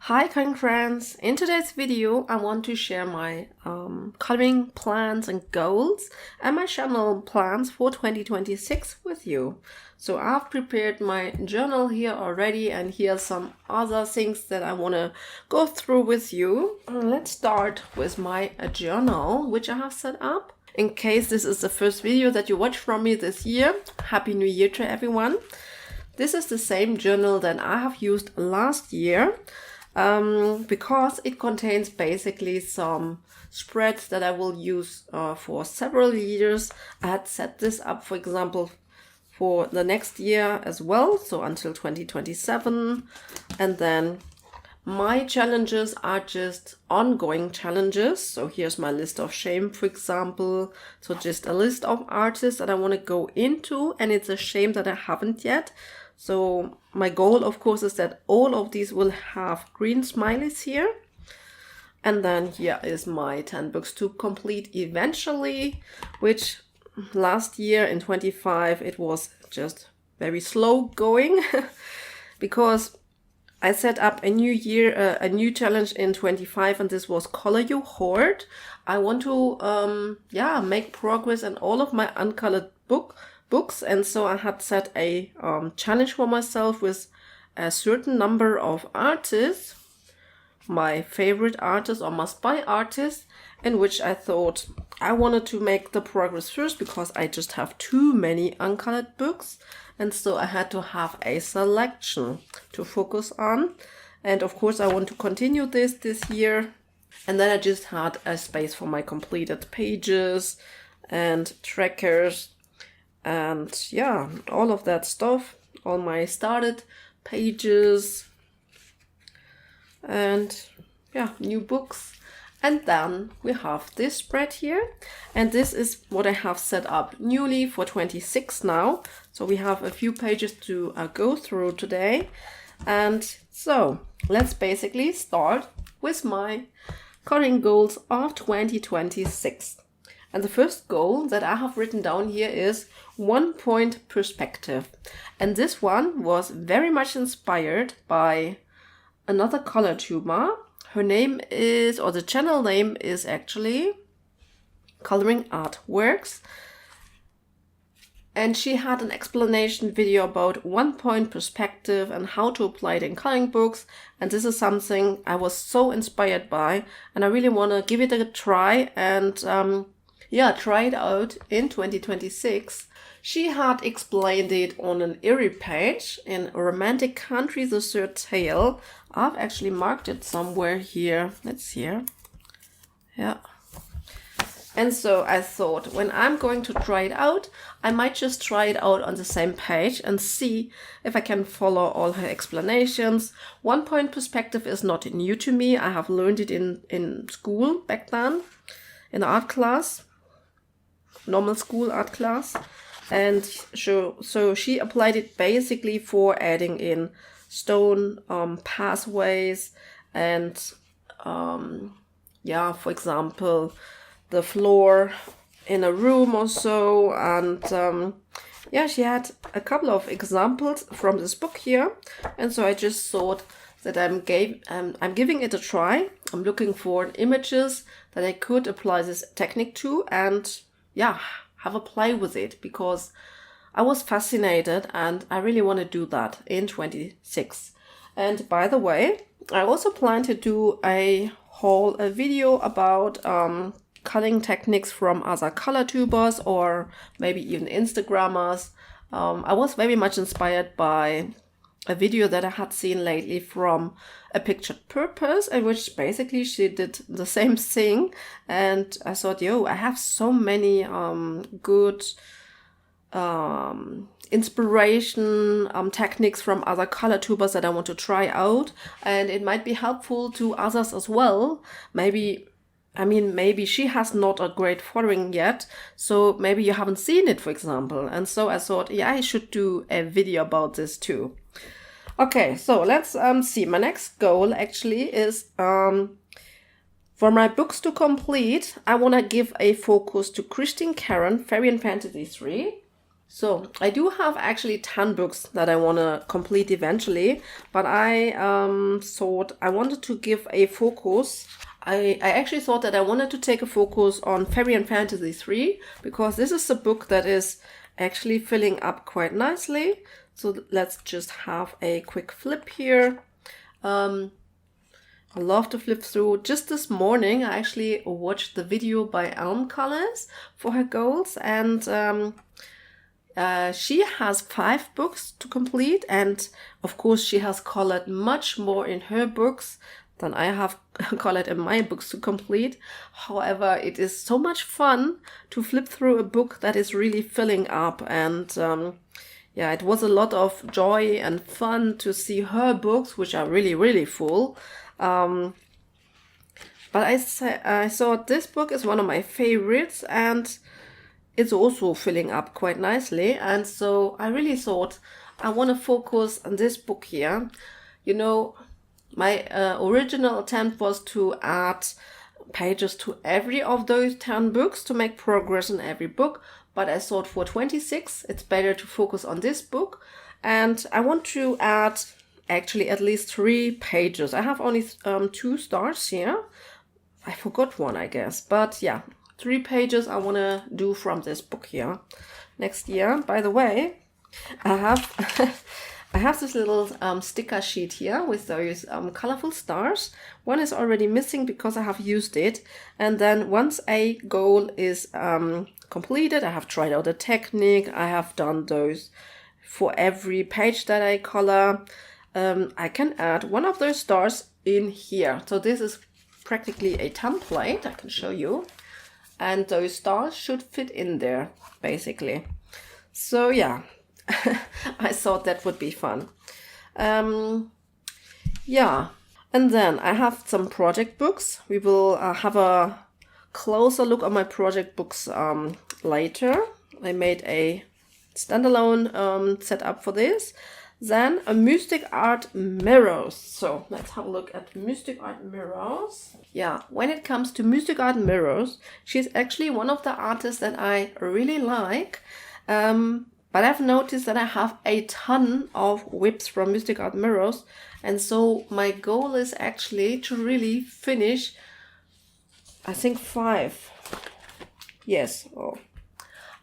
Hi coloring friends! In today's video I want to share my coloring plans and goals and my channel plans for 2026 with you. So I've prepared my journal here already, and here are some other things that I want to go through with you. Let's start with my journal which I have set up. In case this is the first video that you watch from me this year, Happy New Year to everyone! This is the same journal that I have used last year. Because it contains basically some spreads that I will use for several years. I had set this up, for example, for the next year as well, so until 2027. And then my challenges are just ongoing challenges. So here's my list of shame, for example. So just a list of artists that I want to go into, and it's a shame that I haven't yet. So my goal, of course, is that all of these will have green smileys here. And then here is my 10 books to complete eventually, which last year in 25, it was just very slow going because I set up a new year, a new challenge in 25, and this was Color Your Hoard. I want to, make progress in all of my uncolored books. And so I had set a challenge for myself with a certain number of artists, my favorite artists or must-buy artists, in which I thought I wanted to make the progress first because I just have too many uncolored books, and so I had to have a selection to focus on. And of course I want to continue this year. And then I just had a space for my completed pages and trackers and yeah, all of that stuff, all my started pages and yeah, new books. And then we have this spread here, and this is what I have set up newly for 26 now. So we have a few pages to go through today. And so let's basically start with my coloring goals of 2026. And the first goal that I have written down here is 1 point perspective. And this one was very much inspired by another color tuber. Her name is, or the channel name is actually Coloring Artworks. And she had an explanation video about 1 point perspective and how to apply it in coloring books. And this is something I was so inspired by, and I really want to give it a try and try it out in 2026. She had explained it on an Eerie page in Romantic Country, the Third Tale. I've actually marked it somewhere here. Let's see here. Yeah. And so I thought, when I'm going to try it out, I might just try it out on the same page and see if I can follow all her explanations. 1 point perspective is not new to me. I have learned it in school back then, in art class. Normal school art class. And so she applied it basically for adding in stone pathways and for example the floor in a room or so. And she had a couple of examples from this book here, and so I just thought that I'm giving it a try. I'm looking for images that I could apply this technique to and have a play with it, because I was fascinated and I really want to do that in 26. And by the way, I also plan to do a video about coloring techniques from other color tubers or maybe even Instagrammers. I was very much inspired by a video that I had seen lately from A Pictured Purpose, in which basically she did the same thing. And I thought, I have so many good inspiration techniques from other color tubers that I want to try out. And it might be helpful to others as well. Maybe she has not a great following yet, so maybe you haven't seen it, for example. And so I thought, I should do a video about this too. Okay, so let's see. My next goal actually is for my books to complete, I want to give a focus to Christine Caron, Fairy and Fantasy 3. So I do have actually 10 books that I want to complete eventually, but I thought I wanted to give a focus. I actually thought that I wanted to take a focus on Fairy and Fantasy 3, because this is a book that is actually filling up quite nicely. So let's just have a quick flip here. I love to flip through. Just this morning, I actually watched the video by Elm Colors for her goals, and she has 5 books to complete, and of course she has colored much more in her books than I have colored in my books to complete. However, it is so much fun to flip through a book that is really filling up, and yeah, it was a lot of joy and fun to see her books, which are really, really full. But I thought this book is one of my favorites, and it's also filling up quite nicely. And so I really thought I want to focus on this book here. You know, my original attempt was to add pages to every of those 10 books to make progress in every book. But I thought for 26, it's better to focus on this book. And I want to add actually at least 3 pages. I have only 2 stars here. I forgot one, I guess. But yeah, 3 pages I want to do from this book here next year. By the way, I have I have this little sticker sheet here with those colorful stars. One is already missing because I have used it. And then once a goal is completed, I have tried out the technique. I have done those for every page that I color. I can add one of those stars in here. So this is practically a template. I can show you. And those stars should fit in there, basically. So yeah, I thought that would be fun. Yeah, and then I have some project books. We will have a closer look at my project books later. I made a standalone setup for this. Then a Mystic Art Mirrors. So let's have a look at Mystic Art Mirrors. Yeah, when it comes to Mystic Art Mirrors, she's actually one of the artists that I really like. But I've noticed that I have a ton of whips from Mystic Art Mirrors. And so my goal is actually to really finish, I think 5. Yes,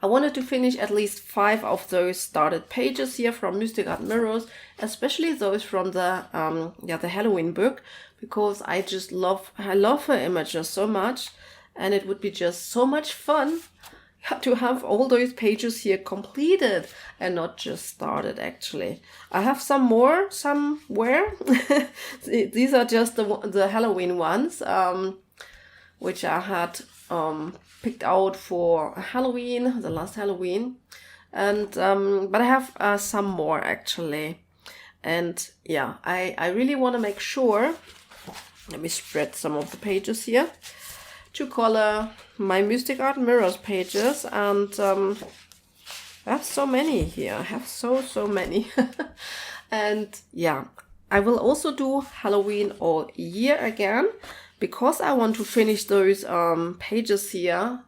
I wanted to finish at least 5 of those started pages here from Mystic Art Mirrors, especially those from the the Halloween book, because I love her images so much, and it would be just so much fun to have all those pages here completed and not just started. Actually, I have some more somewhere. These are just the Halloween ones, which I had picked out for Halloween, the last Halloween, and but I have some more actually, and yeah, I really want to make sure. Let me spread some of the pages here to color my Mystic Art Mirrors pages, and I have so many here. I have so many, and yeah, I will also do Halloween all year again, because I want to finish those pages here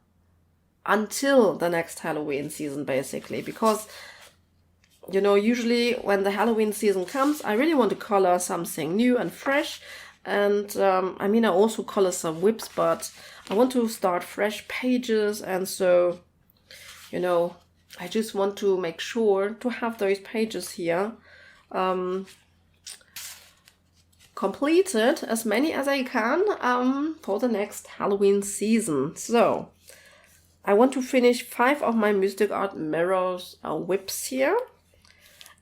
until the next Halloween season, basically. Because, you know, usually when the Halloween season comes, I really want to color something new and fresh. And I mean, I also color some whips, but I want to start fresh pages. And so, you know, I just want to make sure to have those pages here completed, as many as I can, for the next Halloween season. So I want to finish 5 of my Mystic Art Mirrors whips here.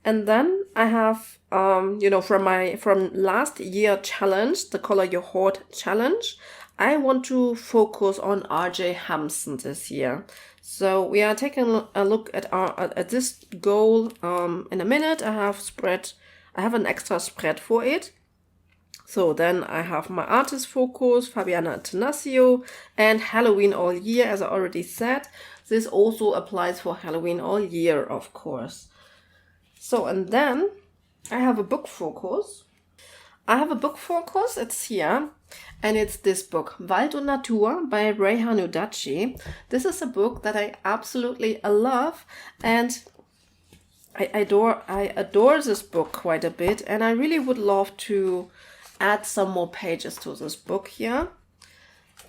And then I have, you know, from last year challenge, the Color Your Heart challenge, I want to focus on R.J. Hampson this year. So we are taking a look at this goal in a minute. I have an extra spread for it. So then I have my artist focus, Fabiana Attanasio, and Halloween all year, as I already said. This also applies for Halloween all year, of course. So, and then I have a book focus. It's here, and it's this book, Wald und Natur by Ray Hanudachi. This is a book that I absolutely love, and I adore this book quite a bit, and I really would love to add some more pages to this book here.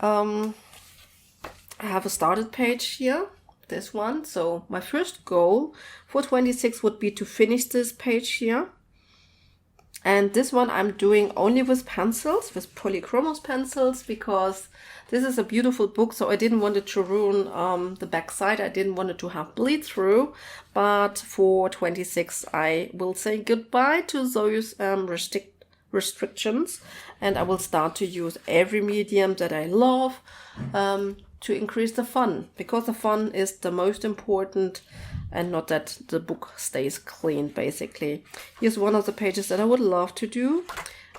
I have a started page here, this one. So my first goal for 26 would be to finish this page here. And this one I'm doing only with pencils, with Polychromos pencils, because this is a beautiful book, so I didn't want it to ruin the back side. I didn't want it to have bleed through. But for 26, I will say goodbye to those restrictions, and I will start to use every medium that I love to increase the fun, because the fun is the most important, and not that the book stays clean, basically. Here's one of the pages that I would love to do.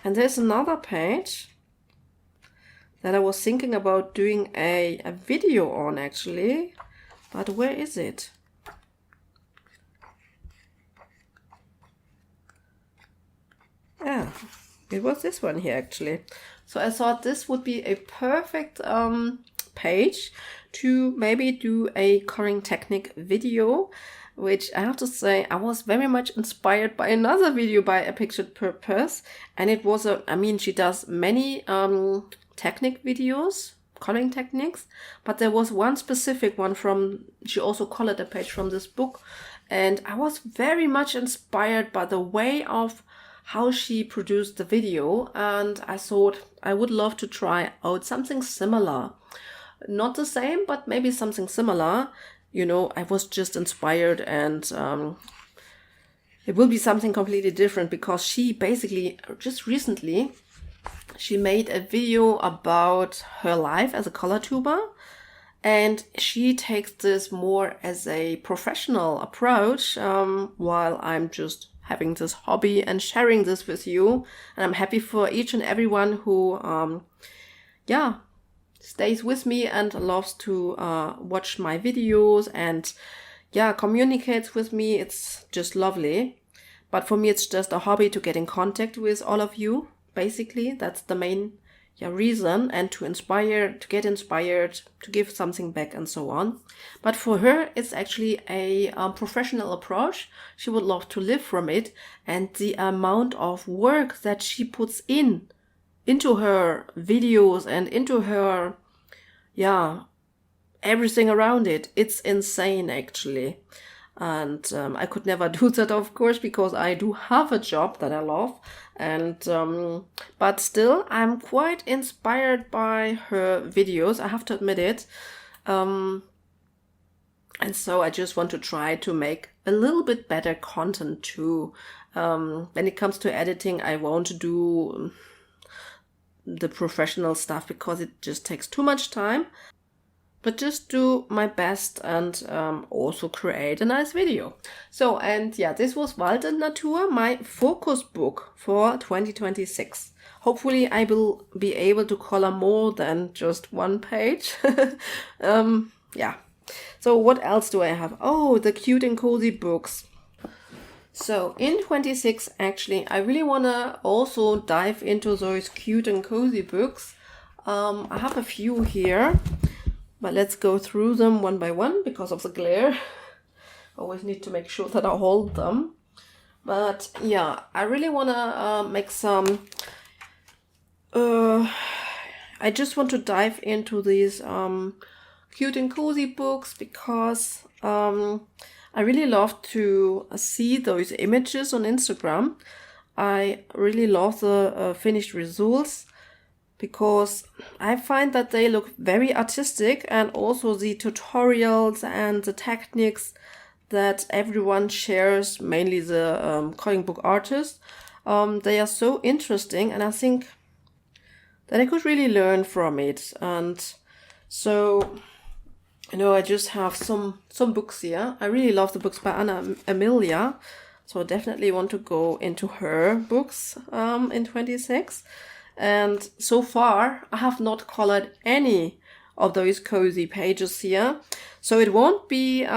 And there's another page that I was thinking about doing a video on, actually. But where is it? Yeah, it was this one here, actually. So I thought this would be a perfect page to maybe do a coloring technique video, which I have to say I was very much inspired by another video by A Pictured Purpose, and it was she does many technique videos, coloring techniques, but there was one specific one she also colored a page from this book, and I was very much inspired by the way of how she produced the video, and I thought I would love to try out something similar. Not the same, but maybe something similar. You know, I was just inspired, and it will be something completely different, because she basically just recently she made a video about her life as a color tuber, and she takes this more as a professional approach, while I'm just having this hobby and sharing this with you. And I'm happy for each and everyone who stays with me and loves to watch my videos and communicates with me. It's just lovely. But for me, it's just a hobby to get in contact with all of you. Basically, that's the main reason, and to get inspired, to give something back, and so on. But for her, it's actually a professional approach. She would love to live from it, and the amount of work that she puts into her videos and into her everything around it, it's insane, actually. And I could never do that, of course, because I do have a job that I love, and but still I'm quite inspired by her videos, I have to admit it. And so I just want to try to make a little bit better content too. When it comes to editing, I won't do the professional stuff because it just takes too much time, but just do my best and also create a nice video. So, and this was Wald and Natur, my focus book for 2026. Hopefully I will be able to color more than just one page. So what else do I have? Oh, the cute and cozy books. So in 26, actually, I really want to also dive into those cute and cozy books. I have a few here, but let's go through them one by one because of the glare. Always need to make sure that I hold them. But I really want to make some... I just want to dive into these cute and cozy books because... I really love to see those images on Instagram. I really love the finished results because I find that they look very artistic, and also the tutorials and the techniques that everyone shares, mainly the coloring book artists, they are so interesting, and I think that I could really learn from it. And so... I just have some books here. I really love the books by Anna Emilia, so I definitely want to go into her books in 26. And so far, I have not colored any of those cozy pages here, so it won't be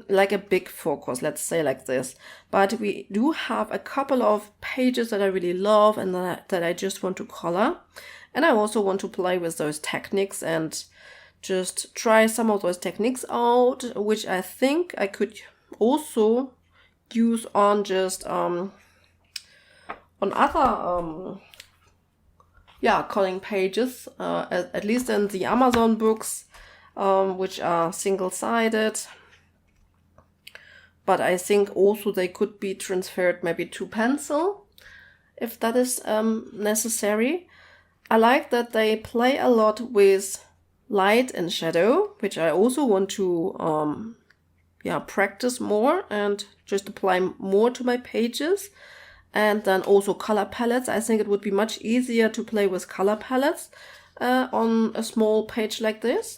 like a big focus, let's say like this. But we do have a couple of pages that I really love and that I just want to color. And I also want to play with those techniques and just try some of those techniques out, which I think I could also use on just on other coloring pages, at least in the Amazon books, which are single-sided. But I think also they could be transferred maybe to pencil, if that is necessary. I like that they play a lot with light and shadow, which I also want to practice more and just apply more to my pages. And then also color palettes. I think it would be much easier to play with color palettes on a small page like this,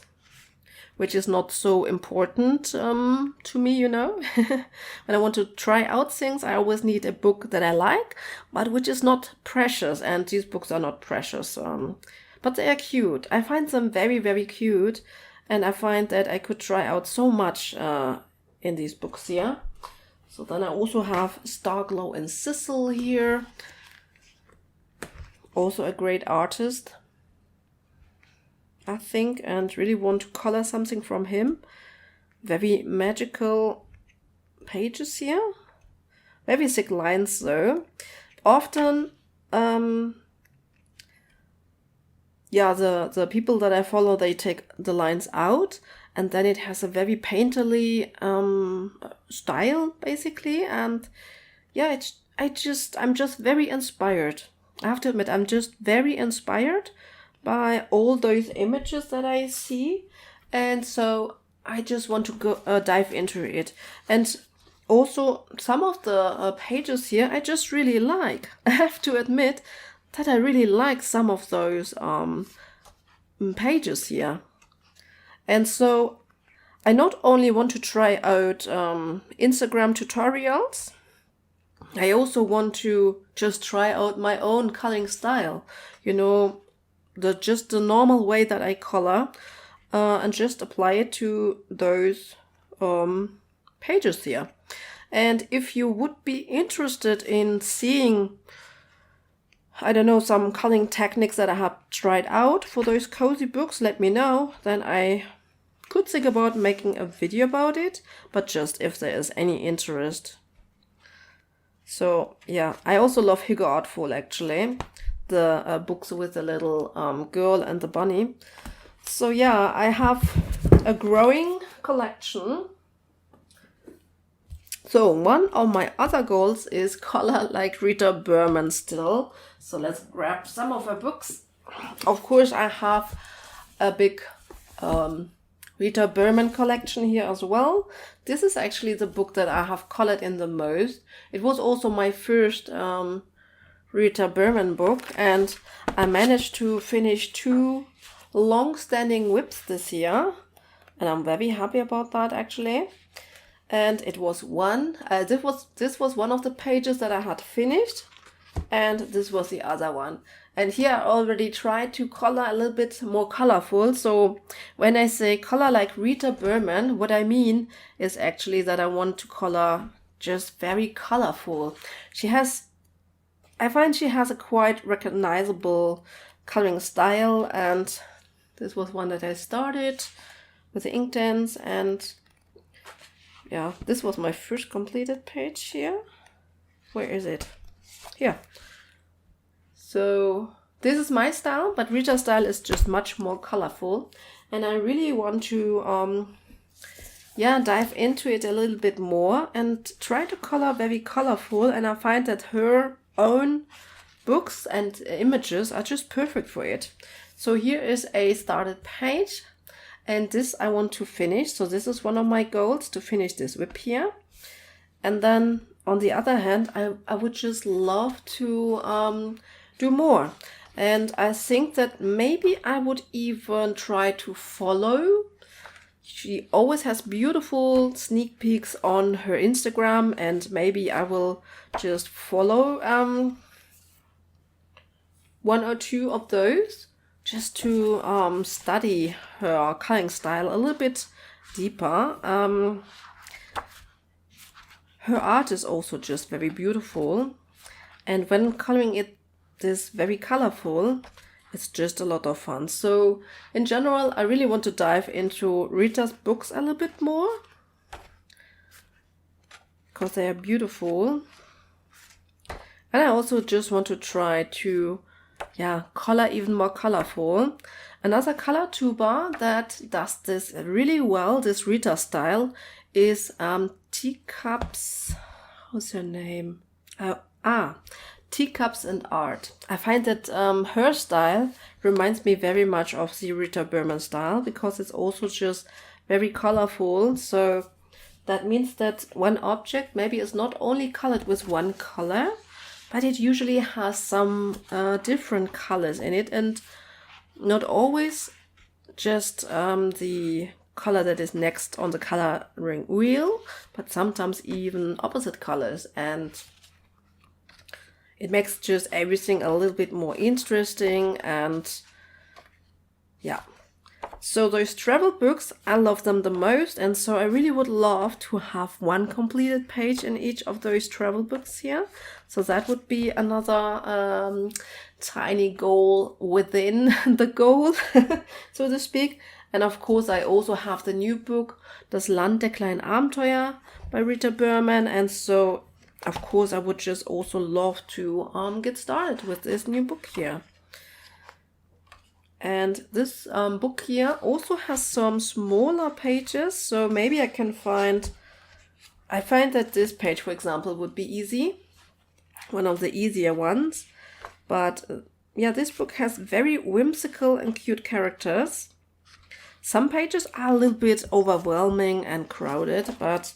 which is not so important to me, you know. When I want to try out things, I always need a book that I like, but which is not precious, and these books are not precious. But they are cute. I find them very, very cute, and I find that I could try out so much in these books here. So then I also have Starglow and Sissel here. Also a great artist, I think, and really want to color something from him. Very magical pages here. Very thick lines though. Often, the people that I follow, they take the lines out, and then it has a very painterly style, basically. And yeah, I'm just very inspired. I have to admit, I'm just very inspired by all those images that I see. And so I just want to go dive into it. And also some of the pages here I just really like. I have to admit that I really like some of those pages here. And so I not only want to try out Instagram tutorials, I also want to just try out my own coloring style. You know, just the normal way that I color, and just apply it to those pages here. And if you would be interested in seeing, I don't know, some coloring techniques that I have tried out for those cozy books, let me know. Then I could think about making a video about it, but just if there is any interest. So yeah, I also love Hugo Artful, actually. The books with the little girl and the bunny. So yeah, I have a growing collection. So one of my other goals is color like Rita Berman still. So let's grab some of her books. Of course, I have a big Rita Berman collection here as well. This is actually the book that I have colored in the most. It was also my first Rita Berman book, and I managed to finish 2 long-standing whips this year, and I'm very happy about that, actually. And it was one, this was one of the pages that I had finished, and this was the other one. And here I already tried to color a little bit more colorful. So when I say color like Rita Berman, what I mean is actually that I want to color just very colorful. I find she has a quite recognizable coloring style, and this was one that I started with the Inkdance, and yeah, this was my first completed page here. Where is it? Here. So this is my style, but Rita's style is just much more colorful, and I really want to dive into it a little bit more and try to color very colorful. And I find that her own books and images are just perfect for it. So here is a started page, and this I want to finish. So this is one of my goals, to finish this whip here. And then on the other hand, I would just love to do more. And I think that maybe I would even try to follow. She always has beautiful sneak peeks on her Instagram, and maybe I will just follow 1 or 2 of those, just to study her coloring style a little bit deeper. Her art is also just very beautiful, and when coloring it this very colorful, it's just a lot of fun. So in general, I really want to dive into Rita's books a little bit more. because they are beautiful. And I also just want to try to, color even more colorful. Another color toolbar that does this really well, this Rita style, is Teacups. What's her name? Teacups and Art. I find that her style reminds me very much of the Rita Berman style, because it's also just very colorful. So that means that one object maybe is not only colored with one color, but it usually has some different colors in it, and not always just the color that is next on the coloring wheel, but sometimes even opposite colors, and it makes just everything a little bit more interesting. And yeah, so those travel books, I love them the most, and so I really would love to have one completed page in each of those travel books here. So that would be another tiny goal within the goal, so to speak. And of course, I also have the new book, Das Land der kleinen Abenteuer by Rita Berman. And so, of course, I would just also love to get started with this new book here. And this book here also has some smaller pages, so maybe I find that this page, for example, would be easy, one of the easier ones. But this book has very whimsical and cute characters. Some pages are a little bit overwhelming and crowded, but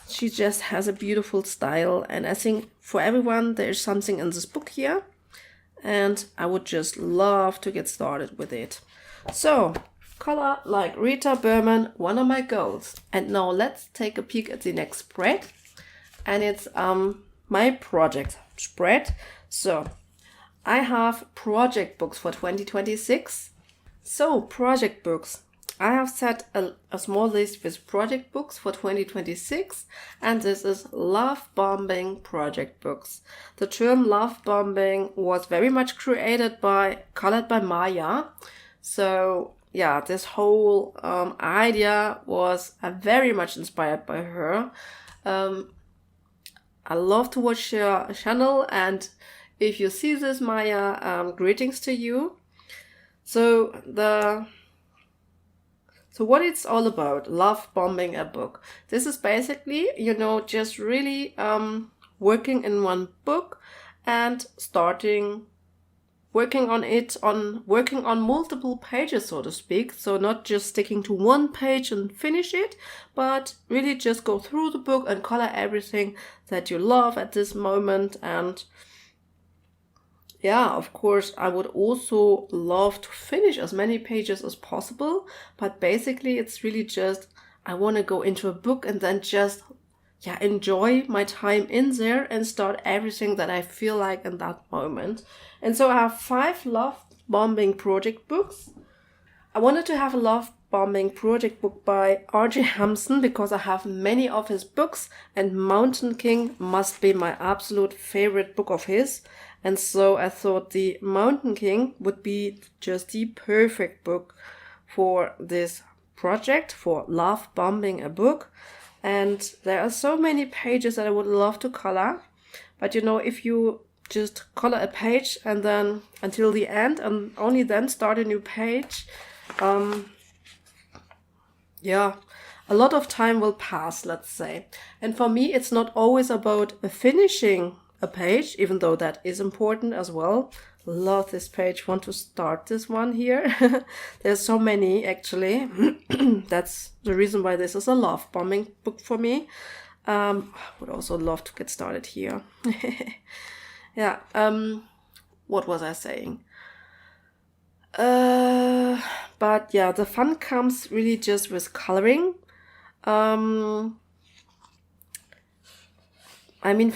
she just has a beautiful style, and I think for everyone there's something in this book here, and I would just love to get started with it. So, color like Rita Berman, one of my goals. And now let's take a peek at the next spread, and it's my project spread. So, I have project books for 2026. So, project books. I have set a small list with project books for 2026, and this is love bombing project books. The term love bombing was very much colored by Maya. So this whole idea was very much inspired by her. I love to watch her channel, and if you see this, Maya, greetings to you. So what it's all about, love bombing a book. This is basically, just really working in one book and starting working on multiple pages, so to speak. So not just sticking to one page and finish it, but really just go through the book and color everything that you love at this moment. And of course, I would also love to finish as many pages as possible, but basically it's really just, I want to go into a book and then just, enjoy my time in there and start everything that I feel like in that moment. And so I have 5 love bombing project books. I wanted to have a love bombing project book by R.J. Hampson because I have many of his books, and Mountain King must be my absolute favorite book of his. And so I thought the Mountain King would be just the perfect book for this project, for love bombing a book. And there are so many pages that I would love to color. But if you just color a page and then until the end and only then start a new page, a lot of time will pass, let's say. And for me, it's not always about finishing a page, even though that is important as well. Love this page, want to start this one here. There's so many actually. That's the reason why this is a love bombing book for me. I would also love to get started here. What was I saying? But the fun comes really just with coloring. For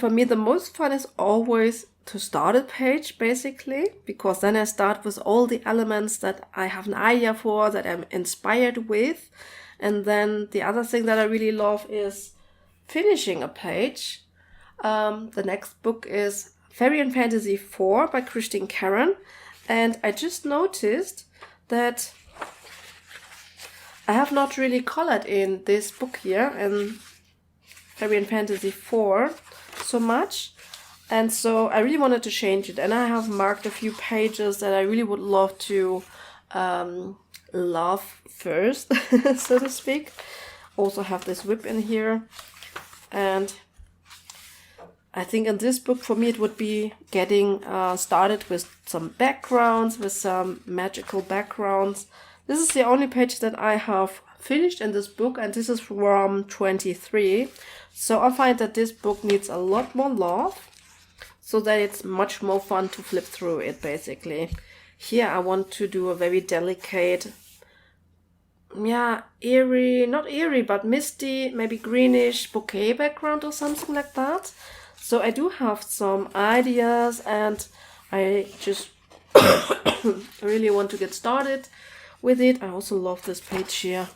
me, the most fun is always to start a page, basically, because then I start with all the elements that I have an idea for, that I'm inspired with. And then the other thing that I really love is finishing a page. The next book is Fairy and Fantasy 4 by Christine Caron. And I just noticed that I have not really colored in this book here. And Fairy & Fantasy 4 so much. And so I really wanted to change it. And I have marked a few pages that I really would love to love first, so to speak. Also have this whip in here. And I think in this book, for me, it would be getting started with some backgrounds, with some magical backgrounds. This is the only page that I have finished in this book, and this is from 23. So I find that this book needs a lot more love, so that it's much more fun to flip through it, basically. Here I want to do a very delicate, eerie, not eerie, but misty, maybe greenish bouquet background or something like that. So I do have some ideas, and I just really want to get started with it. I also love this page here.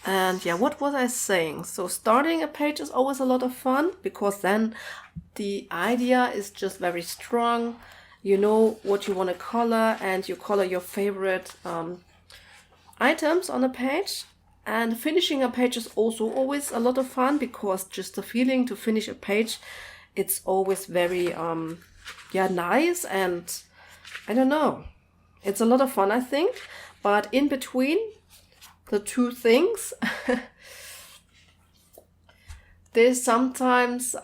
And yeah, what was I saying? So starting a page is always a lot of fun, because then the idea is just very strong. You know what you want to color, and you color your favorite items on a page. And finishing a page is also always a lot of fun, because just the feeling to finish a page, it's always very nice, and I don't know, it's a lot of fun, I think. But in between the two things, there's sometimes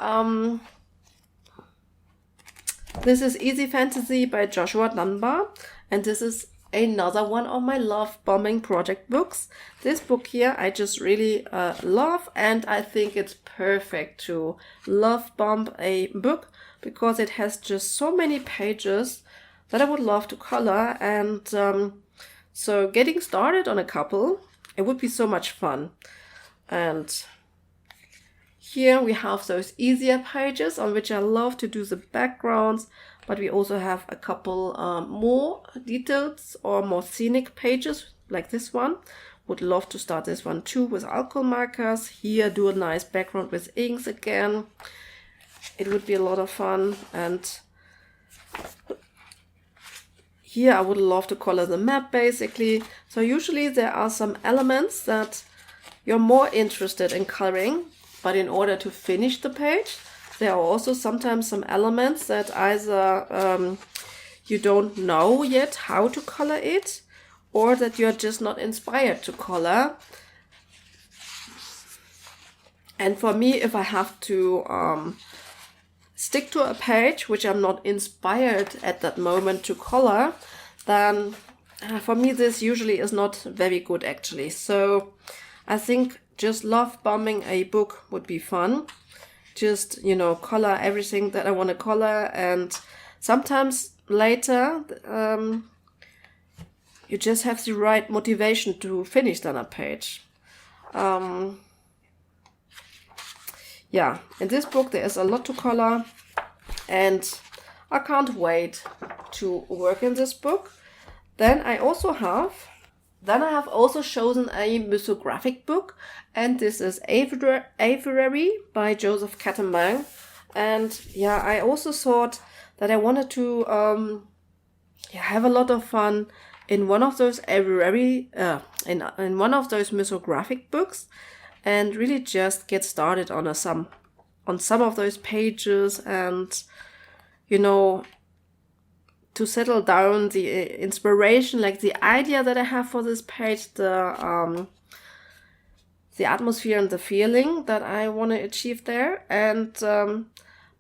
this is Easy Fantasy by Joshua Dunbar, and this is another one of my love bombing project books. This book here I just really love, and I think it's perfect to love bomb a book, because it has just so many pages that I would love to color. And so getting started on a couple, it would be so much fun. And here we have those easier pages on which I love to do the backgrounds, but we also have a couple more details or more scenic pages like this one. Would love to start this one too with alcohol markers. Here do a nice background with inks again. It would be a lot of fun. And here I would love to color the map, basically. So usually there are some elements that you're more interested in coloring, but in order to finish the page, there are also sometimes some elements that either you don't know yet how to color it, or that you're just not inspired to color. And for me, if I have to stick to a page which I'm not inspired at that moment to color, then for me this usually is not very good, actually. So I think just love bombing a book would be fun. Just, you know, color everything that I want to color, and sometimes later you just have the right motivation to finish then a page. Yeah, in this book there is a lot to color, and I can't wait to work in this book. Then I have also chosen a mythographic book, and this is Aviary by Joseph Kattenbang. And yeah, I also thought that I wanted to have a lot of fun in one of those Aviary, in one of those mythographic books, and really just get started on some of those pages, and you know, to settle down the inspiration, like the idea that I have for this page, the atmosphere and the feeling that I want to achieve there. And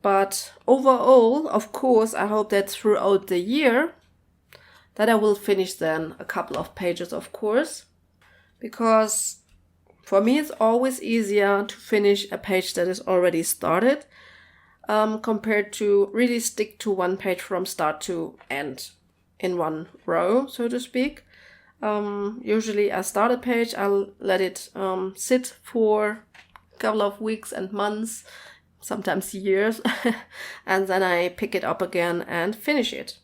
but overall, of course, I hope that throughout the year that I will finish then a couple of pages, of course, because for me it's always easier to finish a page that is already started, compared to really stick to one page from start to end in one row, so to speak. Usually I start a page, I'll let it sit for a couple of weeks and months, sometimes years, and then I pick it up again and finish it.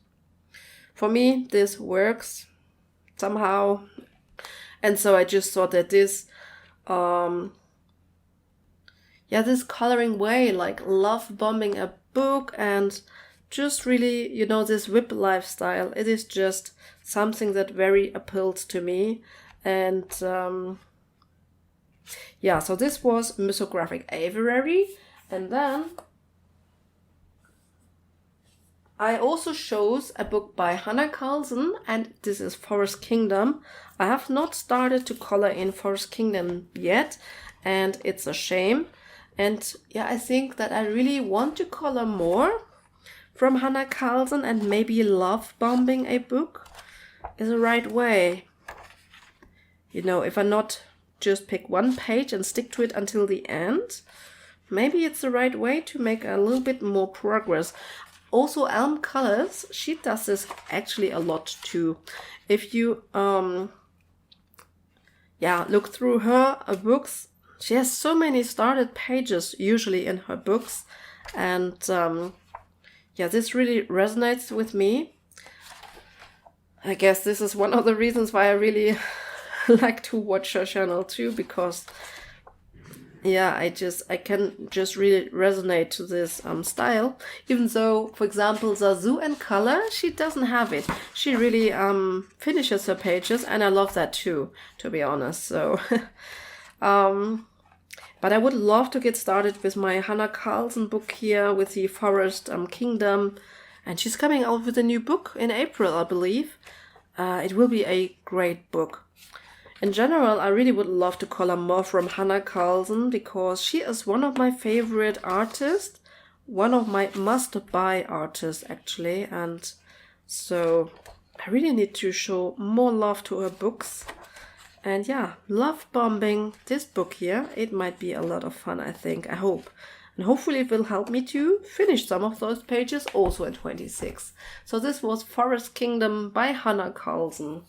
For me, this works somehow. And so I just thought that this this coloring way, like love bombing a book and just really, you know, this whip lifestyle, it is just something that very appeals to me. And yeah, so this was Mythographic Aviary. And then I also chose a book by Hanna Karlzon, and this is Forest Kingdom. I have not started to color in Forest Kingdom yet, and it's a shame. And yeah, I think that I really want to color more from Hanna Karlzon, and maybe love bombing a book is the right way. You know, if I not just pick one page and stick to it until the end, maybe it's the right way to make a little bit more progress. Also, Elm Colors, she does this actually a lot too. If you look through her books, she has so many started pages usually in her books, and this really resonates with me. I guess this is one of the reasons why I really like to watch her channel too, because I can just really resonate to this style, even though, for example, Zazu and Color, she doesn't have it. She really finishes her pages, and I love that too, to be honest. So but I would love to get started with my Hanna Karlzon book here with the Forest Kingdom, and she's coming out with a new book in April, I believe. It will be a great book. In general, I really would love to color more from Hanna Karlzon, because she is one of my favorite artists, one of my must-buy artists actually, and so I really need to show more love to her books. And yeah, love bombing this book here. It might be a lot of fun, I think, I hope. And hopefully it will help me to finish some of those pages also in 26. So this was Forest Kingdom by Hanna Karlzon.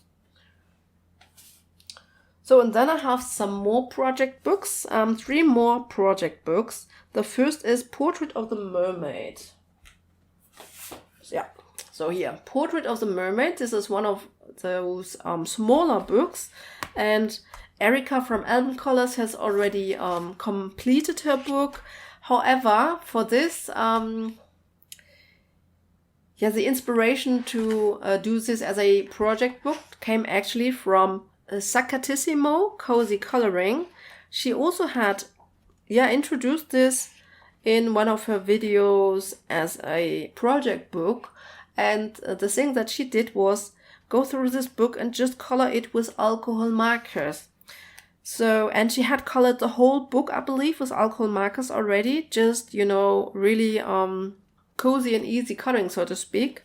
So, and then I have some more project books, 3 more project books. The first is Portrait of the Mermaid. So here, Portrait of the Mermaid. This is one of those smaller books, and Erika from Elm Colors has already completed her book. However, for this, the inspiration to do this as a project book came actually from Zacatissimo Cozy Coloring. She also had introduced this in one of her videos as a project book, and the thing that she did was go through this book and just color it with alcohol markers. So, and she had colored the whole book, I believe, with alcohol markers already, just, really cozy and easy coloring, so to speak.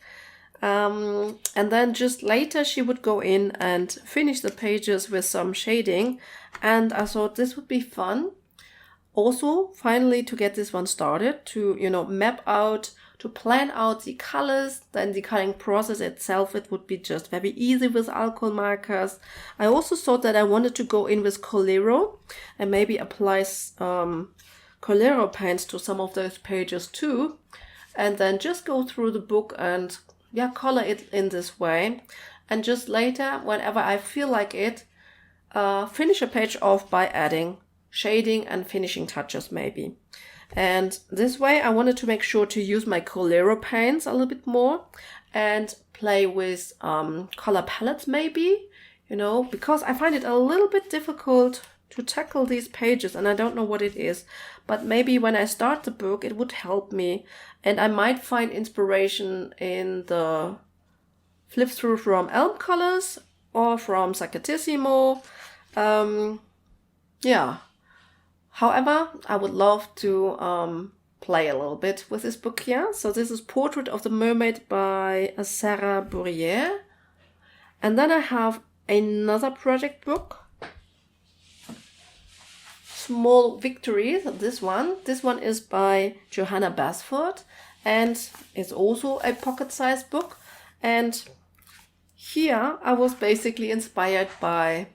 And then just later she would go in and finish the pages with some shading, and I thought this would be fun also finally to get this one started, to map out, to plan out the colors. Then the coloring process itself, it would be just very easy with alcohol markers. I also thought that I wanted to go in with Colero and maybe apply Colero paints to some of those pages too, and then just go through the book and color it in this way, and just later, whenever I feel like it, finish a page off by adding shading and finishing touches maybe. And this way I wanted to make sure to use my Colero paints a little bit more and play with color palettes maybe, because I find it a little bit difficult to tackle these pages, and I don't know what it is, but maybe when I start the book it would help me, and I might find inspiration in the flip through from Elm Colors or from Zacatissimo. However, I would love to play a little bit with this book here. So this is Portrait of the Mermaid by Sarah Bourrier. And then I have another project book, Small Victories. This one is by Johanna Basford, and it's also a pocket-sized book. And here I was basically inspired by,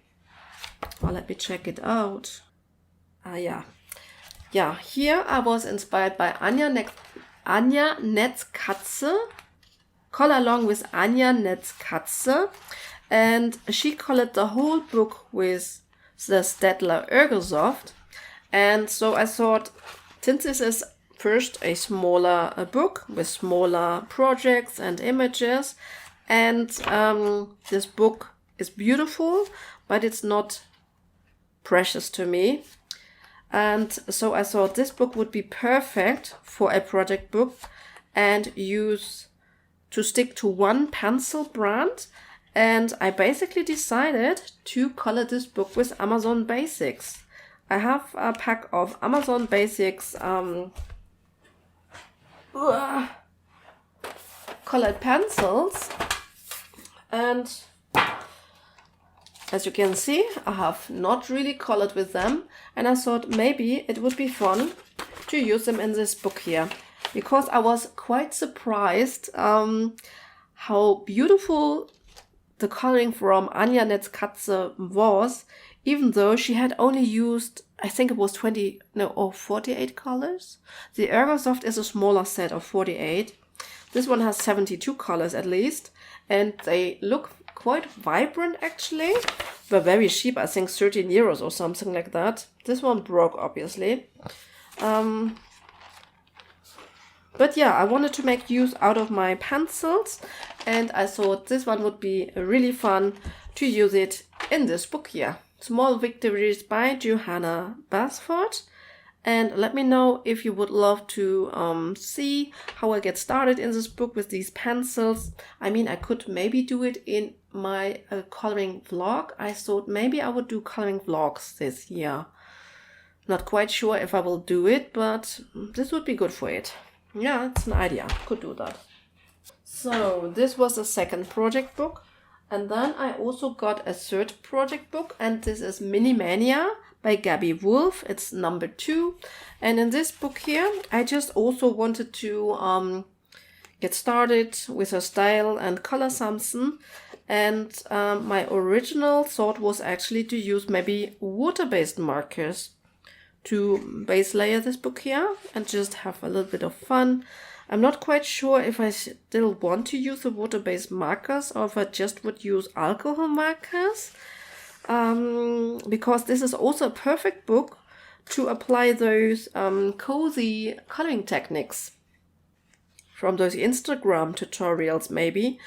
let me check it out. Here I was inspired by Anja Netzkatze, Color Along with Anja Netzkatze, and she colored the whole book with the Staedtler Ergosoft. And so I thought, since this is first a smaller book with smaller projects and images, and this book is beautiful, but it's not precious to me. And so I thought this book would be perfect for a project book and use to stick to one pencil brand. And I basically decided to color this book with Amazon Basics. I have a pack of Amazon Basics colored pencils, and as you can see, I have not really colored with them, and I thought maybe it would be fun to use them in this book here, because I was quite surprised how beautiful the coloring from Anja Netzkatze was, even though she had only used, I think it was 48 colors. The Ergosoft is a smaller set of 48. This one has 72 colors at least, and they look quite vibrant actually. They're very cheap, I think 13 euros or something like that. This one broke, obviously. But yeah, I wanted to make use out of my pencils, and I thought this one would be really fun to use it in this book here. Small Victories by Johanna Basford. And let me know if you would love to see how I get started in this book with these pencils. I mean, I could maybe do it in my coloring vlog. I thought maybe I would do coloring vlogs this year. Not quite sure if I will do it, but this would be good for it. Yeah, it's an idea. Could do that. So this was the second project book. And then I also got a third project book, and this is Minimania by Gabby Wolf. It's number 2. And in this book here, I just also wanted to get started with her style and color something. And my original thought was actually to use maybe water-based markers to base layer this book here and just have a little bit of fun. I'm not quite sure if I still want to use the water-based markers or if I just would use alcohol markers, because this is also a perfect book to apply those cozy coloring techniques from those Instagram tutorials maybe.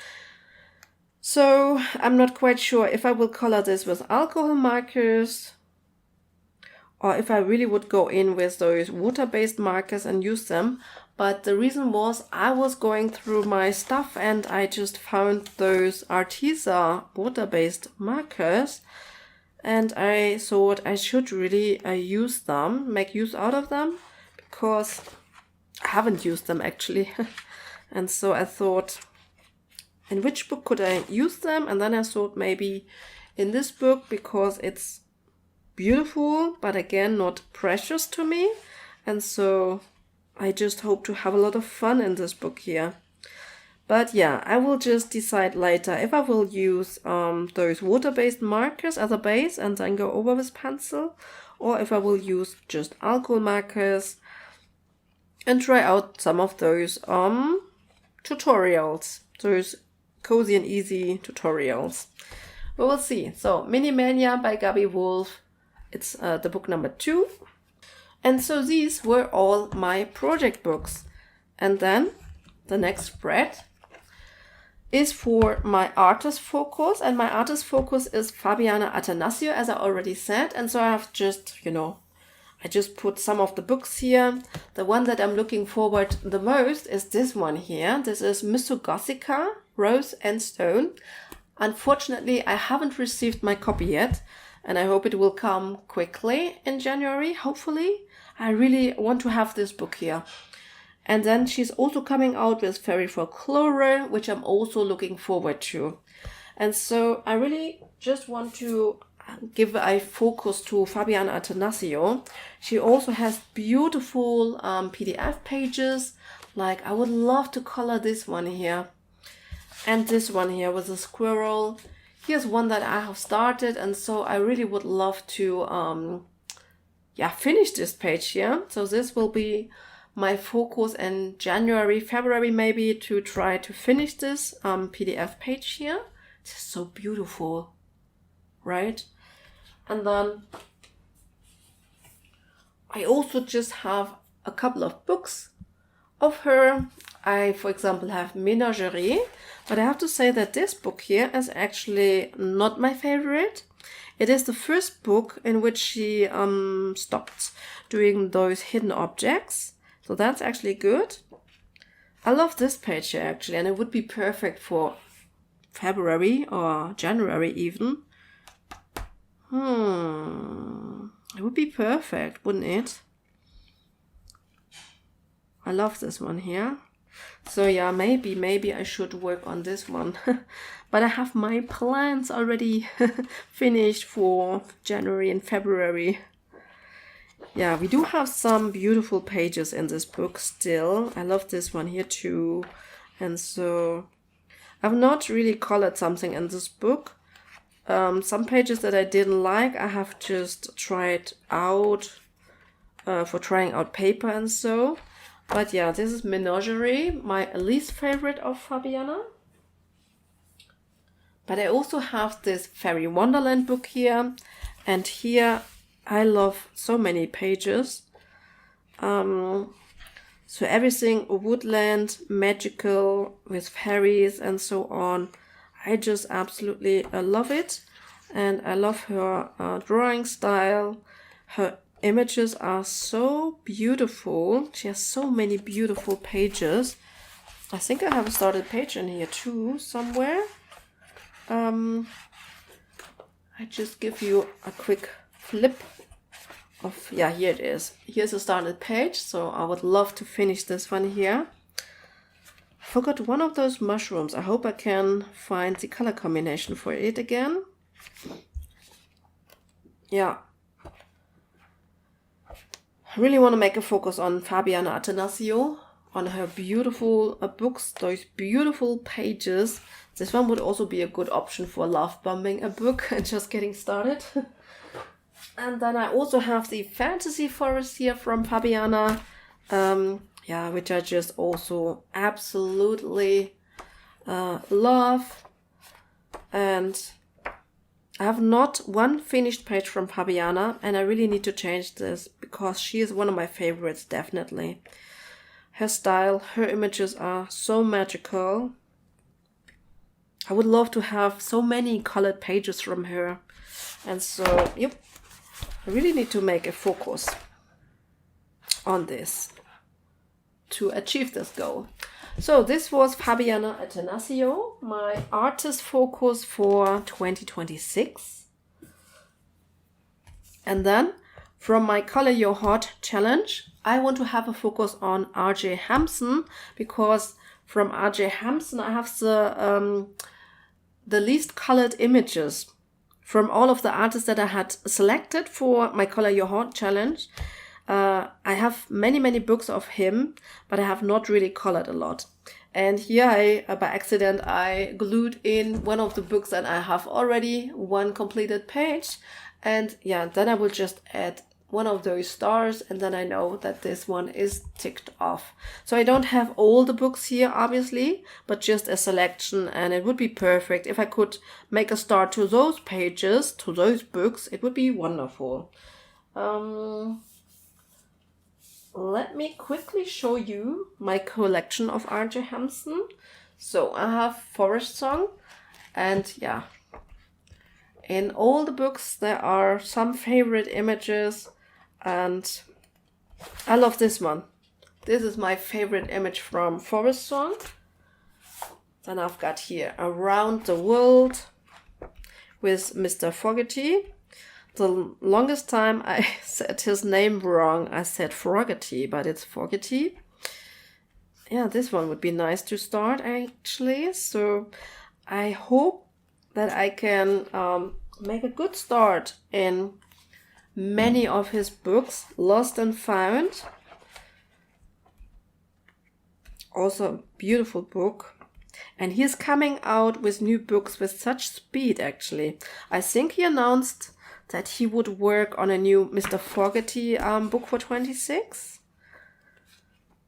So I'm not quite sure if I will color this with alcohol markers or if I really would go in with those water-based markers and use them. But the reason was I was going through my stuff and I just found those Arteza water-based markers, and I thought I should really use them, make use out of them, because I haven't used them actually. And so I thought, in which book could I use them? And then I thought maybe in this book, because it's beautiful, but again, not precious to me. And so I just hope to have a lot of fun in this book here. But yeah, I will just decide later if I will use those water-based markers as a base and then go over with pencil, or if I will use just alcohol markers and try out some of those tutorials, those cozy and easy tutorials. We will see. So Minimania by Gabby Wolf. It's the book number 2. And so these were all my project books. And then the next spread is for my artist focus. And my artist focus is Fabiana Attanasio, as I already said. And so I have just, I just put some of the books here. The one that I'm looking forward the most is this one here. This is Misogothica, Rose and Stone. Unfortunately, I haven't received my copy yet. And I hope it will come quickly in January, hopefully. I really want to have this book here. And then she's also coming out with Fairy Folklore, which I'm also looking forward to. And so I really just want to give a focus to Fabiana Attanasio. She also has beautiful PDF pages. Like I would love to color this one here. And this one here with a squirrel. Here's one that I have started, and so I really would love to finish this page here. So this will be my focus in January, February maybe, to try to finish this PDF page here. It's so beautiful, right? And then I also just have a couple of books of her. I, for example, have Menagerie, but I have to say that this book here is actually not my favorite. It is the first book in which she stopped doing those hidden objects. So that's actually good. I love this page here actually, and it would be perfect for February or January even. It would be perfect, wouldn't it? I love this one here. So yeah, maybe I should work on this one. But I have my plans already finished for January and February. Yeah, we do have some beautiful pages in this book still. I love this one here too. And so I've not really colored something in this book. Some pages that I didn't like, I have just tried out for trying out paper and so. But yeah, this is Menagerie, my least favorite of Fabiana. But I also have this Fairy Wonderland book here. And here I love so many pages. So everything woodland, magical, with fairies and so on. I just absolutely love it. And I love her drawing style. Her images are so beautiful. She has so many beautiful pages. I think I have a started page in here too, somewhere. I just give you a quick flip of, yeah, here it is. Here's a started page, so I would love to finish this one here. I forgot one of those mushrooms. I hope I can find the color combination for it again. Yeah. I really want to make a focus on Fabiana Attanasio, on her beautiful books, those beautiful pages. This one would also be a good option for love bombing a book and just getting started. And then I also have the Fantasy Forest here from Fabiana, yeah, which I just also absolutely love. And I have not one finished page from Fabiana, and I really need to change this because she is one of my favorites, definitely. Her style, her images are so magical. I would love to have so many colored pages from her. And so, yep, I really need to make a focus on this to achieve this goal. So this was Fabiana Attanasio, my artist focus for 2026. And then from my Color Your Heart challenge, I want to have a focus on R.J. Hampson, because from R.J. Hampson I have the least colored images from all of the artists that I had selected for my Color Your Heart challenge. I have many books of him, but I have not really colored a lot. And here by accident, I glued in one of the books that I have already, one completed page. And yeah, then I will just add one of those stars, and then I know that this one is ticked off. So I don't have all the books here, obviously, but just a selection, and it would be perfect if I could make a star to those pages, to those books. It would be wonderful. Let me quickly show you my collection of R.J. Hampson. So I have Forest Song, and yeah, in all the books there are some favorite images, and I love this one. This is my favorite image from Forest Song. Then I've got here Around the World with Mr. Fogerty. The longest time I said his name wrong. I said Fogerty, but it's Fogerty. Yeah, this one would be nice to start actually. So I hope that I can make a good start in many of his books. Lost and Found. Also a beautiful book. And he's coming out with new books with such speed actually. I think he announced that he would work on a new Mr. Fogerty book for 26.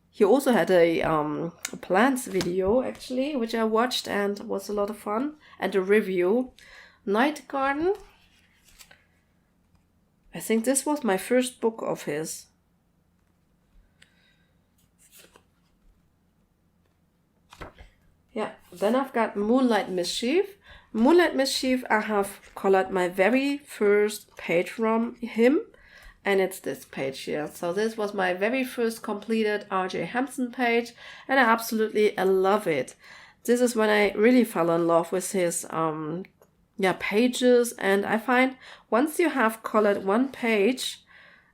He also had a plants video actually, which I watched and was a lot of fun, and a review. Night Garden. I think this was my first book of his. Yeah, then I've got Moonlight Mischief. Moonlight Mischief, I have colored my very first page from him, and it's this page here. So this was my very first completed R.J. Hampson page, and I absolutely love it. This is when I really fell in love with his pages, and I find once you have colored one page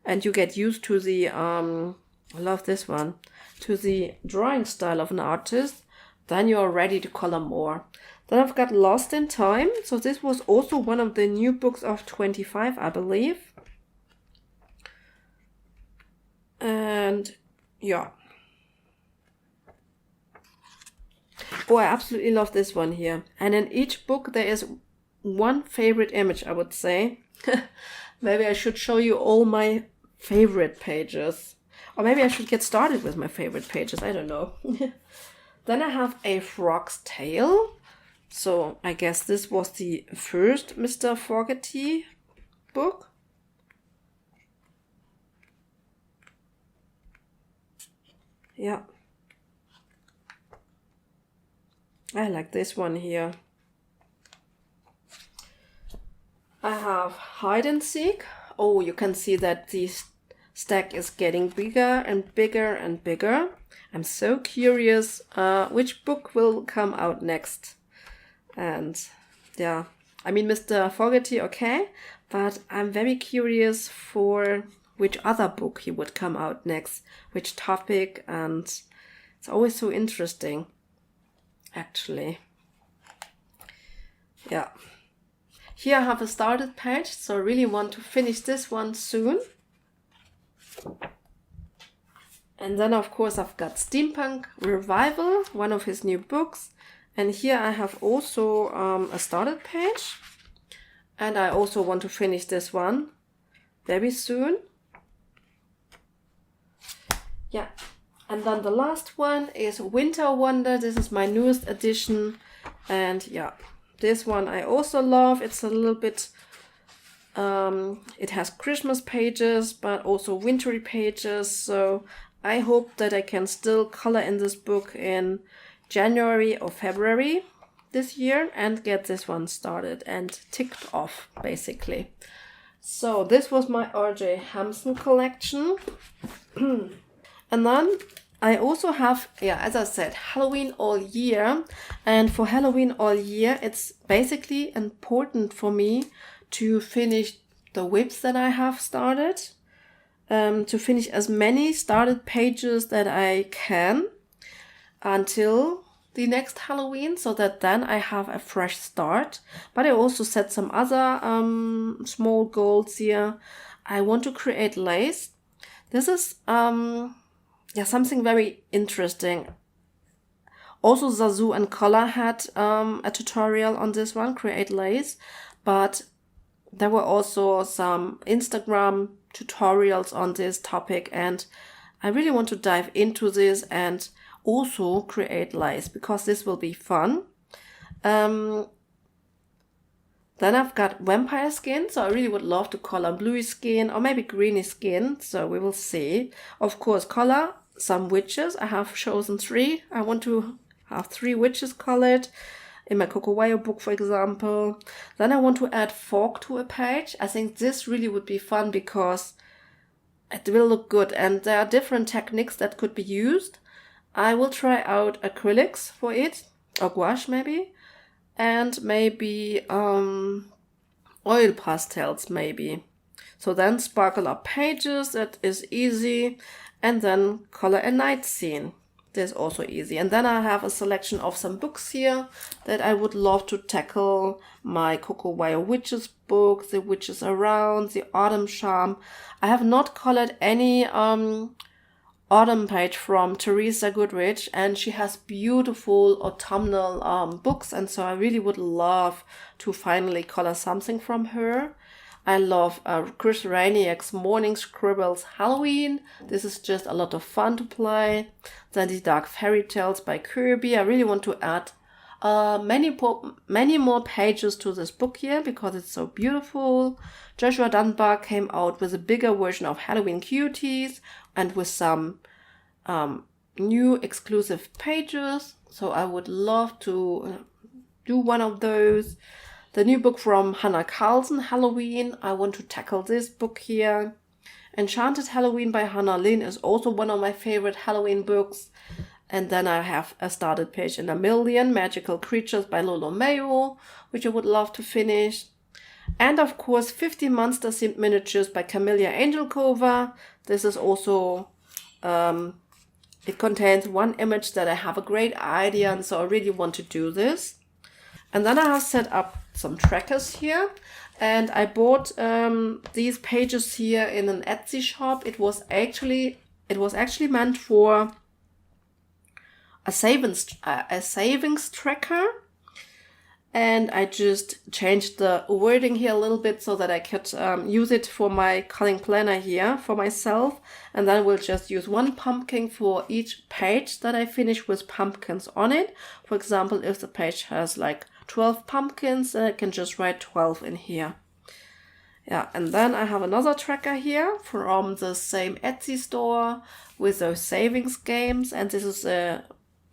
and you get used to the I love this one, to the drawing style of an artist, then you are ready to color more. Then I've got Lost in Time. So this was also one of the new books of 25, I believe. And yeah. Oh, I absolutely love this one here. And in each book there is one favorite image, I would say. Maybe I should show you all my favorite pages. Or maybe I should get started with my favorite pages. I don't know. Then I have A Frog's Tale. So I guess this was the first Mr. Fogarty book. Yeah. I like this one here. I have Hide and Seek. Oh, you can see that the stack is getting bigger and bigger and bigger. I'm so curious which book will come out next. And yeah, I mean, Mr. Fogarty, okay, but I'm very curious for which other book he would come out next, which topic, and it's always so interesting, actually. Yeah. Here I have a started page, so I really want to finish this one soon. And then, of course, I've got Steampunk Revival, one of his new books. And here I have also a started page. And I also want to finish this one very soon. Yeah. And then the last one is Winter Wonder. This is my newest edition. And yeah, this one I also love. It's a little bit... it has Christmas pages, but also wintry pages. So I hope that I can still color in this book in January or February this year and get this one started and ticked off, basically. So this was my R.J. Hampson collection. And then I also have, as I said, Halloween all year. And for Halloween all year, it's basically important for me to finish the WIPs that I have started. To finish as many started pages that I can until the next Halloween, so that then I have a fresh start. But I also set some other small goals here. I want to create lace. This is something very interesting. Also, Zazu and Collar had a tutorial on this one, Create Lace, but there were also some Instagram tutorials on this topic, and I really want to dive into this and also create lace because this will be fun. Then I've got Vampire Skin, so I really would love to color bluey skin or maybe greeny skin, so we will see. Of course, color some witches. I have chosen 3. I want to have 3 witches colored in my Cocowayo book, for example. Then I want to add fog to a page. I think this really would be fun because it will look good and there are different techniques that could be used. I will try out acrylics for it, or gouache maybe, and maybe oil pastels maybe. So then sparkle up pages, that is easy, and then color a night scene. That's also easy. And then I have a selection of some books here that I would love to tackle. My Cocowayo Witches book, The Witches Around, The Autumn Charm. I have not colored any autumn page from Teresa Goodrich, and she has beautiful autumnal books, and so I really would love to finally color something from her. I love Chris Rainiak's Morning Scribbles Halloween. This is just a lot of fun to play. Then the Dark Fairy Tales by Kirby. I really want to add many more pages to this book here because it's so beautiful. Joshua Dunbar came out with a bigger version of Halloween Cuties and with some new exclusive pages, so I would love to do one of those. The new book from Hannah Carlson, Halloween, I want to tackle this book here. Enchanted Halloween by Hannah Lynn is also one of my favorite Halloween books. And then I have A Started Page in a Million, Magical Creatures by Lolo Mayo, which I would love to finish. And of course, 50 Monster Themed Miniatures by Camelia Angelkova. This is also, it contains one image that I have a great idea, and so I really want to do this. And then I have set up some trackers here, and I bought these pages here in an Etsy shop. It was actually meant for a savings tracker, and I just changed the wording here a little bit so that I could use it for my coloring planner here for myself, and then we'll just use one pumpkin for each page that I finish with pumpkins on it. For example, if the page has like 12 pumpkins, then I can just write 12 in here. Yeah, and then I have another tracker here from the same Etsy store with those savings games, and this is a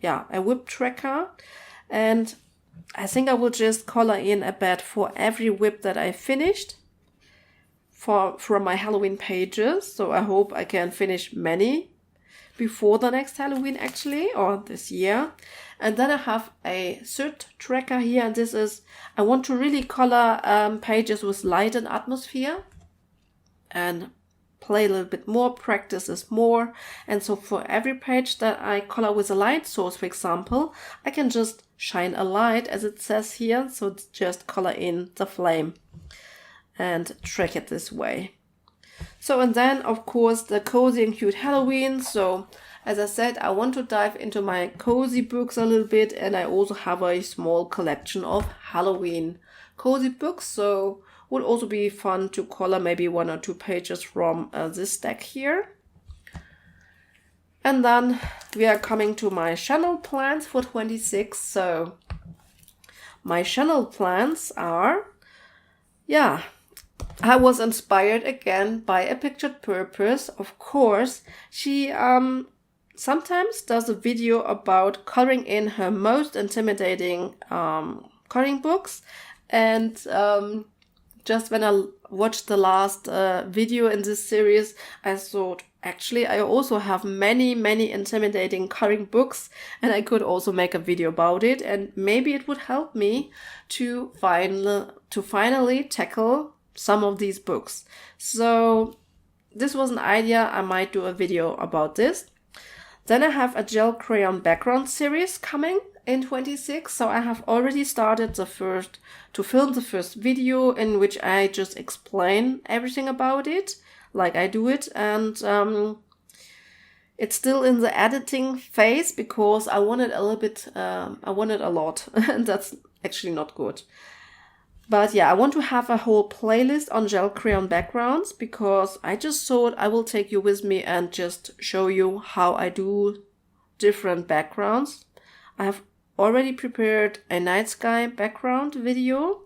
whip tracker, and I think I will just color in a bed for every whip that I finished from my Halloween pages. So I hope I can finish many before the next Halloween actually, or this year. And then I have a third tracker here, and this is, I want to really color pages with light and atmosphere and play a little bit more, practice is more. And so for every page that I color with a light source, for example, I can just shine a light as it says here. So just color in the flame and track it this way. So, and then of course the cozy and cute Halloween. So as I said, I want to dive into my cozy books a little bit, and I also have a small collection of Halloween cozy books. So would also be fun to color maybe 1 or 2 pages from this stack here. And then we are coming to my channel plans for 26. So my channel plans are, I was inspired again by A Pictured Purpose. Of course, she sometimes does a video about coloring in her most intimidating coloring books. And just when I watched the last video in this series, I thought, actually, I also have many intimidating coloring books, and I could also make a video about it, and maybe it would help me to finally tackle some of these books. So this was an idea. I might do a video about this. Then I have a gel crayon background series coming in 26. So I have already started to film the first video in which I just explain everything about it, like I do it. And it's still in the editing phase because I wanted a little bit, I wanted a lot, and that's actually not good. But yeah, I want to have a whole playlist on gel crayon backgrounds because I just thought I will take you with me and just show you how I do different backgrounds. I have already prepared a night sky background video.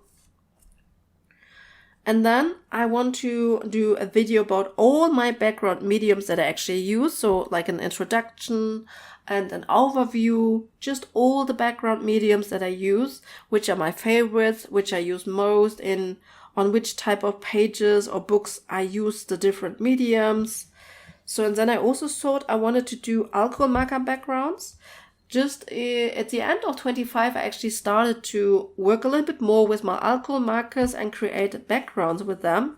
And then I want to do a video about all my background mediums that I actually use. So like an introduction and an overview, just all the background mediums that I use, which are my favorites, which I use most on which type of pages or books I use the different mediums. So, and then I also thought I wanted to do alcohol marker backgrounds. Just at the end of 25, I actually started to work a little bit more with my alcohol markers and create backgrounds with them.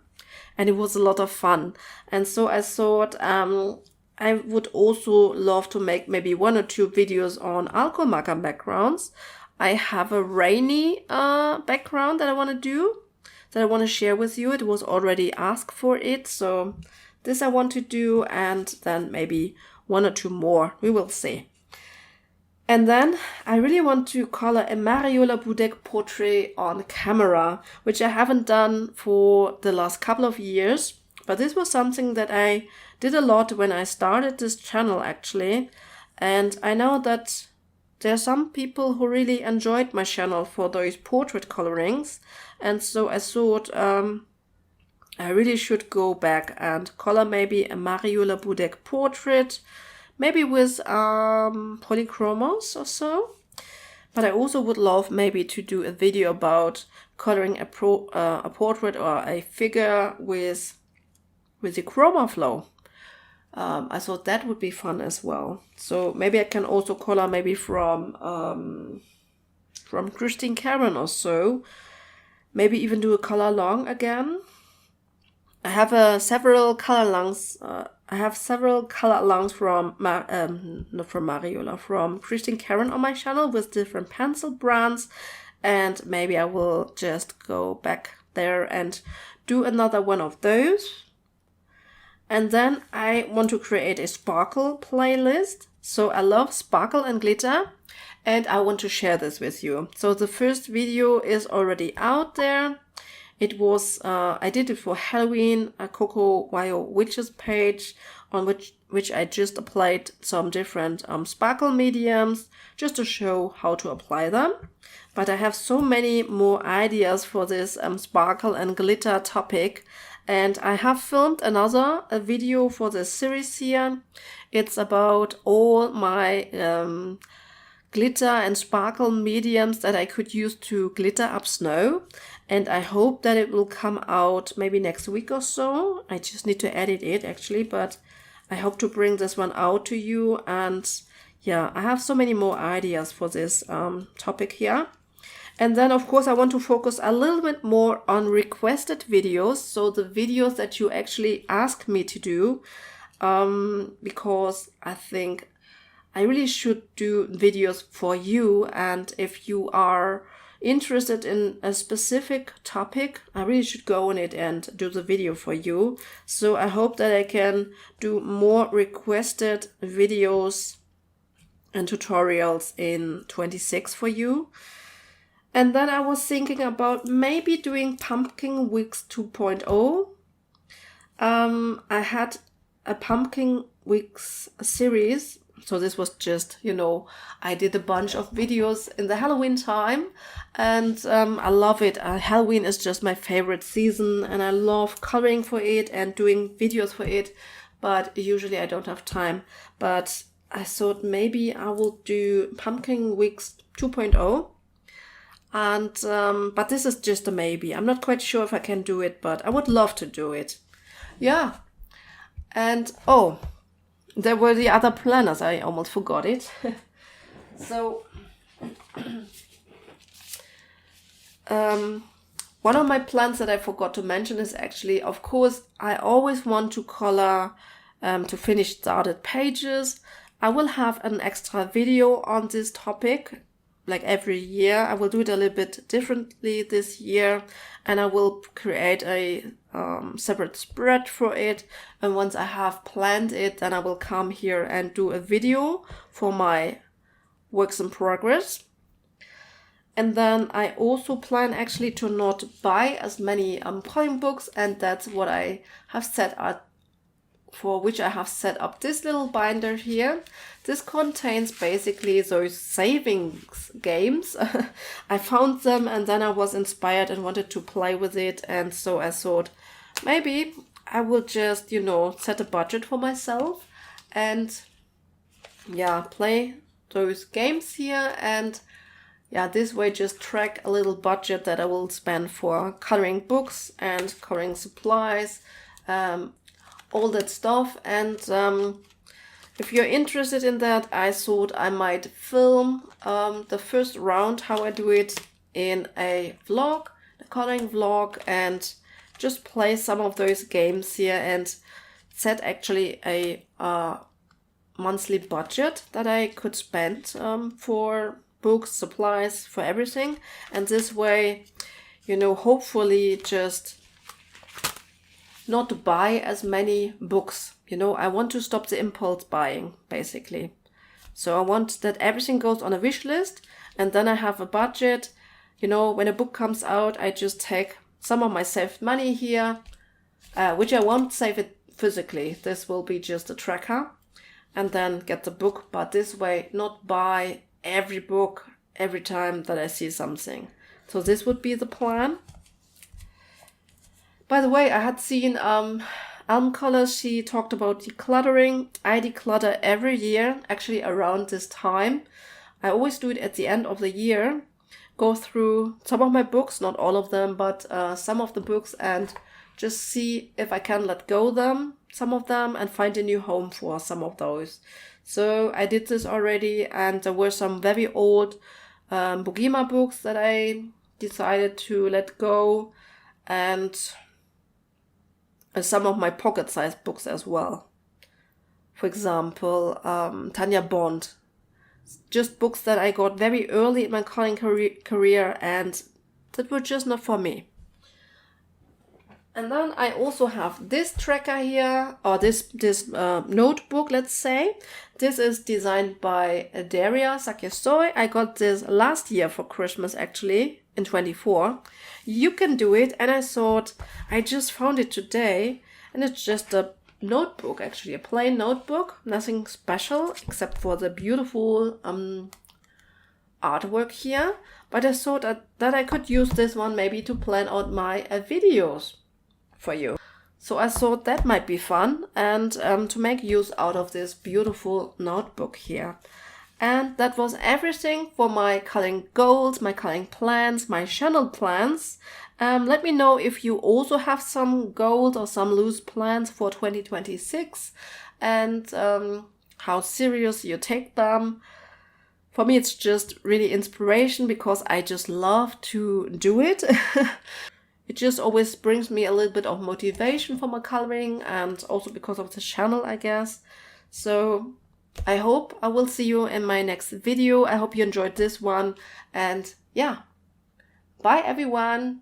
And it was a lot of fun. And so I thought I would also love to make maybe 1 or 2 videos on alcohol marker backgrounds. I have a rainy background that I want to do, that I want to share with you. It was already asked for it. So this I want to do, and then maybe 1 or 2 more. We will see. And then I really want to color a Mariola Budek portrait on camera, which I haven't done for the last couple of years. But this was something that I did a lot when I started this channel actually. And I know that there are some people who really enjoyed my channel for those portrait colorings. And so I thought I really should go back and color maybe a Mariola Budek portrait, maybe with polychromos or so. But I also would love maybe to do a video about coloring a portrait or a figure with the chroma flow. I thought that would be fun as well. So maybe I can also color maybe from Christine Karen or so. Maybe even do a color long again. I have several color longs. I have several color longs from not from Mariola, from Christine Karen on my channel with different pencil brands, and maybe I will just go back there and do another one of those. And then I want to create a sparkle playlist. So I love sparkle and glitter, and I want to share this with you. So the first video is already out there. It was, I did it for Halloween, a Coco Wyo Witches page on which I just applied some different sparkle mediums just to show how to apply them. But I have so many more ideas for this sparkle and glitter topic. And I have filmed a video for this series here. It's about all my glitter and sparkle mediums that I could use to glitter up snow. And I hope that it will come out maybe next week or so. I just need to edit it actually, but I hope to bring this one out to you. And yeah, I have so many more ideas for this topic here. And then of course I want to focus a little bit more on requested videos. So the videos that you actually ask me to do, because I think I really should do videos for you. And if you are interested in a specific topic, I really should go on it and do the video for you. So I hope that I can do more requested videos and tutorials in 26 for you. And then I was thinking about maybe doing Pumpkin Weeks 2.0. I had a Pumpkin Weeks series. So this was just, I did a bunch of videos in the Halloween time, and I love it. Halloween is just my favorite season, and I love coloring for it and doing videos for it, but usually I don't have time. But I thought maybe I will do Pumpkin Weeks 2.0. And but this is just a maybe. I'm not quite sure if I can do it, but I would love to do it. Yeah. And there were the other planners. I almost forgot it. So one of my plans that I forgot to mention is actually, of course, I always want to color to finish started pages. I will have an extra video on this topic. Like every year, I will do it a little bit differently this year, and I will create a separate spread for it. And once I have planned it, then I will come here and do a video for my works in progress. And then I also plan actually to not buy as many coloring books, and that's what I have set up, for which I have set up this little binder here. This contains basically those savings games. I found them and then I was inspired and wanted to play with it. And so I thought maybe I will just, set a budget for myself and play those games here. And this way just track a little budget that I will spend for coloring books and coloring supplies, all that stuff. And if you're interested in that, I thought I might film the first round, how I do it, in a vlog, the coloring vlog, and just play some of those games here and set actually a monthly budget that I could spend for books, supplies, for everything. And this way, hopefully just not to buy as many books. I want to stop the impulse buying, basically. So I want that everything goes on a wish list, and then I have a budget. When a book comes out, I just take some of my saved money here, which I won't save it physically. This will be just a tracker, and then get the book. But this way, not buy every book every time that I see something. So this would be the plan. By the way, I had seen Colors, she talked about decluttering. I declutter every year, actually around this time. I always do it at the end of the year. Go through some of my books, not all of them, but some of the books, and just see if I can let go some of them, and find a new home for some of those. So I did this already, and there were some very old Bugima books that I decided to let go, and some of my pocket-sized books as well. For example, Tanya Bond. Just books that I got very early in my coloring career and that were just not for me. And then I also have this tracker here, or this notebook, let's say. This is designed by Daria Sakyasoy. I got this last year for Christmas, actually, in 24. You can do it, and I thought, I just found it today, and it's just a notebook, actually, a plain notebook, nothing special, except for the beautiful artwork here. But I thought that I could use this one maybe to plan out my videos for you. So I thought that might be fun, and to make use out of this beautiful notebook here. And that was everything for my coloring goals, my coloring plans, my channel plans. Let me know if you also have some goals or some loose plans for 2026, and how serious you take them. For me, it's just really inspiration, because I just love to do it. It just always brings me a little bit of motivation for my coloring, and also because of the channel, I guess. So I hope I will see you in my next video. I hope you enjoyed this one, and yeah, bye everyone.